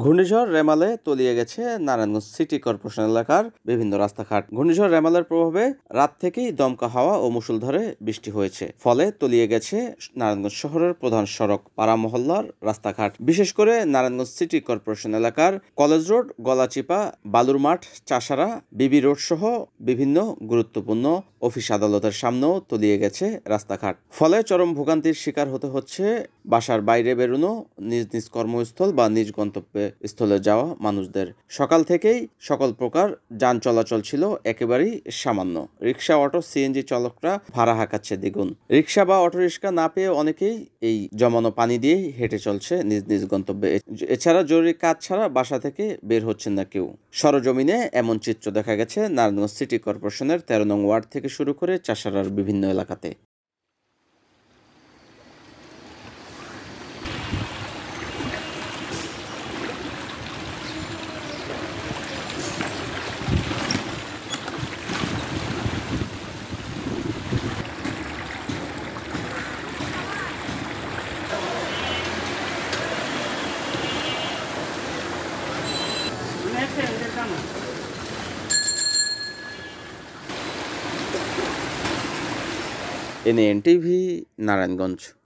ঘূর্ণিঝড় রেমালে তলিয়ে গেছে নারায়ণগঞ্জ সিটি কর্পোরেশন এলাকার বিভিন্ন রাস্তাঘাট। ঘূর্ণিঝড় রেমালের প্রভাবে রাত থেকেই দমকা হাওয়া ও মুষলধারে বৃষ্টি হয়েছে, ফলে তলিয়ে গেছে নারায়ণগঞ্জ শহরের প্রধান সড়ক, পাড়া মহল্লার রাস্তাঘাট। বিশেষ করে নারায়ণগঞ্জ সিটি কর্পোরেশন এলাকার কলেজ রোড, গলাচিপা, বালুর মাঠ, চাষারা, বিবি রোড সহ বিভিন্ন গুরুত্বপূর্ণ অফিস আদালতের সামনেও তলিয়ে গেছে রাস্তাঘাট। ফলে চরম ভোগান্তির শিকার হতে হচ্ছে বাসার বাইরে বেরোনো, নিজ নিজ কর্মস্থল বা নিজ গন্তব্যে স্থলে যাওয়া মানুষদের। সকাল থেকেই সকল প্রকার যান চলাচল ছিল একেবারেই সামান্য। রিক্সা, অটো, সিএনজি চালকরা ভাড়া হাঁকাচ্ছে দ্বিগুণ। রিক্সা বা অটোরিক্সা না পেয়ে অনেকেই এই জমানো পানি দিয়েই হেঁটে চলছে নিজ নিজ গন্তব্যে। এছাড়া জরুরি কাজ ছাড়া বাসা থেকে বের হচ্ছেন না কেউ। সরজমিনে এমন চিত্র দেখা গেছে নারায়ণগঞ্জ সিটি কর্পোরেশনের 13 নং ওয়ার্ড থেকে শুরু করে চাষারার বিভিন্ন এলাকাতে। NNTV, নারায়ণগঞ্জ।